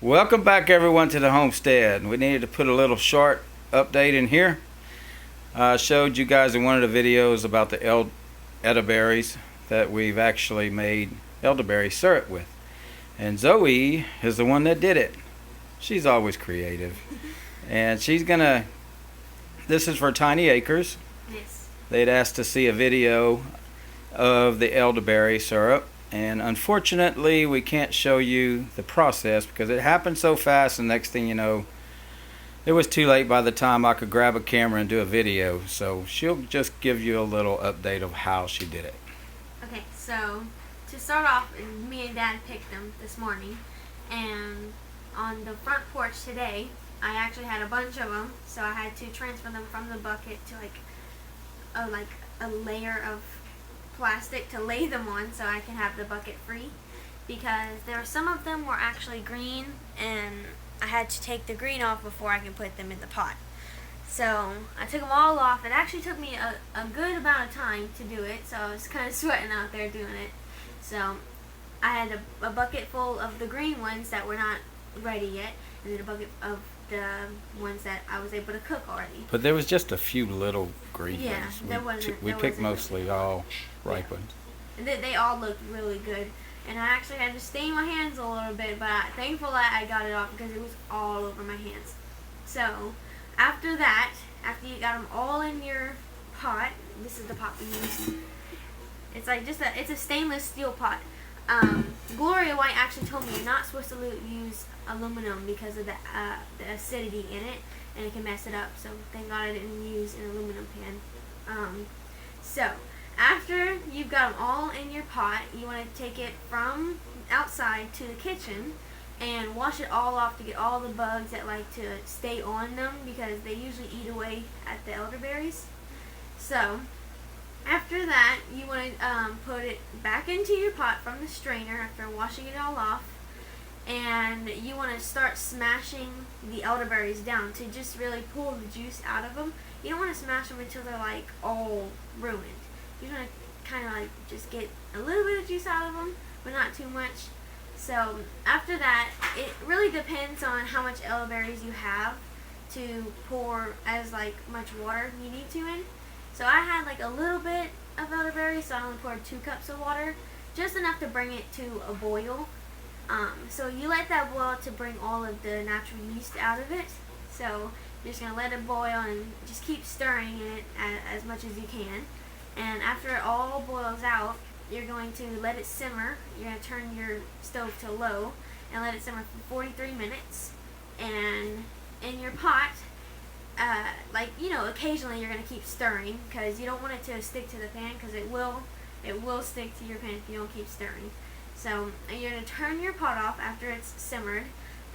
Welcome back everyone to the homestead. We needed to put a little short update in here. I showed you guys in one of the videos about the elderberries that we've actually made elderberry syrup with. And Zoe is the one that did it. She's always creative. And she's gonna, this is for Tiny Acres. Yes. They'd asked to see a video of the elderberry syrup. And unfortunately, we can't show you the process because it happened so fast, and next thing you know, it was too late by the time I could grab a camera and do a video. So she'll just give you a little update of how she did it. Okay, so to start off, me and Dad picked them this morning, and on the front porch today, I actually had a bunch of them, so I had to transfer them from the bucket to like a layer of plastic to lay them on so I can have the bucket free, because some of them were actually green and I had to take the green off before I can put them in the pot. So I took them all off. It actually took me a good amount of time to do it, so I was kind of sweating out there doing it. So I had a bucket full of the green ones that were not ready yet, and then a bucket of the ones that I was able to cook already. But there was just a few little green Yeah, ones. We picked mostly all ripe ones. And they all looked really good. And I actually had to stain my hands a little bit, but thankfully I got it off because it was all over my hands. So after that, after you got them all in your pot, this is the pot we used. It's like it's a stainless steel pot. Gloria White actually told me you're not supposed to use aluminum because of the acidity in it, and it can mess it up. So thank God I didn't use an aluminum pan. So after you've got them all in your pot, you want to take it from outside to the kitchen and wash it all off to get all the bugs that like to stay on them, because they usually eat away at the elderberries. So after that, you want to put it back into your pot from the strainer after washing it all off, and you want to start smashing the elderberries down to just really pull the juice out of them. You don't want to smash them until they're like all ruined. You want to kind of like just get a little bit of juice out of them, but not too much. So after that, it really depends on how much elderberries you have to pour as like much water you need to in. So I had like a little bit of elderberry, so I only poured 2 cups of water, just enough to bring it to a boil. So you let that boil to bring all of the natural yeast out of it. So you're just going to let it boil and just keep stirring it as much as you can. And after it all boils out, you're going to let it simmer. You're going to turn your stove to low and let it simmer for 43 minutes. And in your pot, occasionally you're going to keep stirring, because you don't want it to stick to the pan, because it will stick to your pan if you don't keep stirring. So you're going to turn your pot off after it's simmered,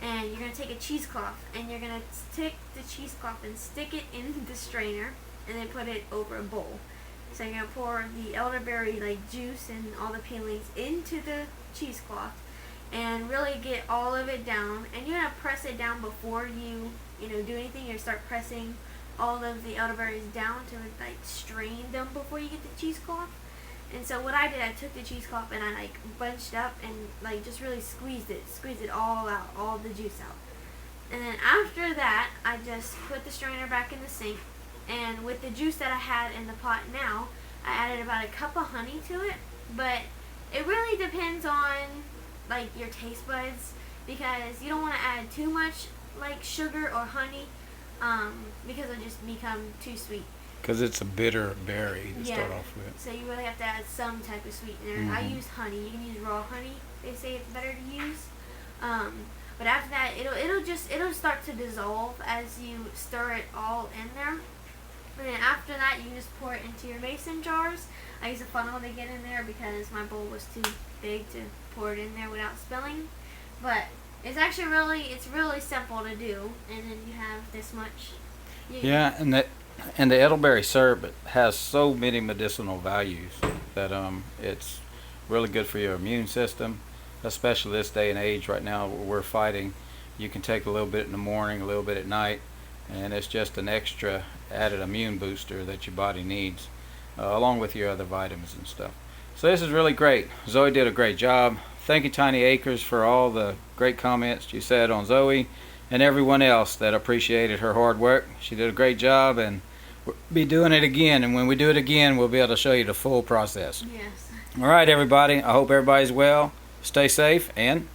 and you're going to take a cheesecloth, and you're going to take the cheesecloth and stick it in the strainer, and then put it over a bowl. So you're going to pour the elderberry juice and all the peelings into the cheesecloth and really get all of it down. And you're going to press it down before you do anything. You're going to start pressing all of the elderberries down to strain them before you get the cheesecloth. And so what I did, I took the cheesecloth and I bunched up and just really squeezed it all out, all the juice out. And then after that, I just put the strainer back in the sink. And with the juice that I had in the pot now, I added about a cup of honey to it. But it really depends on your taste buds, because you don't want to add too much sugar or honey, because it'll just become too sweet. Because it's a bitter berry to start off with. So you really have to add some type of sweetener. Mm-hmm. I used honey. You can use raw honey. They say it's better to use. But after that, it'll start to dissolve as you stir it all in there. And then after that, you just pour it into your mason jars. I use a funnel to get in there because my bowl was too big to pour it in there without spilling. But it's actually really simple to do. And then you have this much. And the elderberry syrup has so many medicinal values that it's really good for your immune system, especially this day and age right now we're fighting. You can take a little bit in the morning, a little bit at night, and it's just an extra added immune booster that your body needs, along with your other vitamins and stuff. So this is really great. Zoe did a great job. thank you, Tiny Acres, for all the great comments you said on Zoe, and everyone else that appreciated her hard work. She did a great job, and we'll be doing it again. And when we do it again, we'll be able to show you the full process. Yes. All right, everybody. I hope everybody's well. Stay safe, and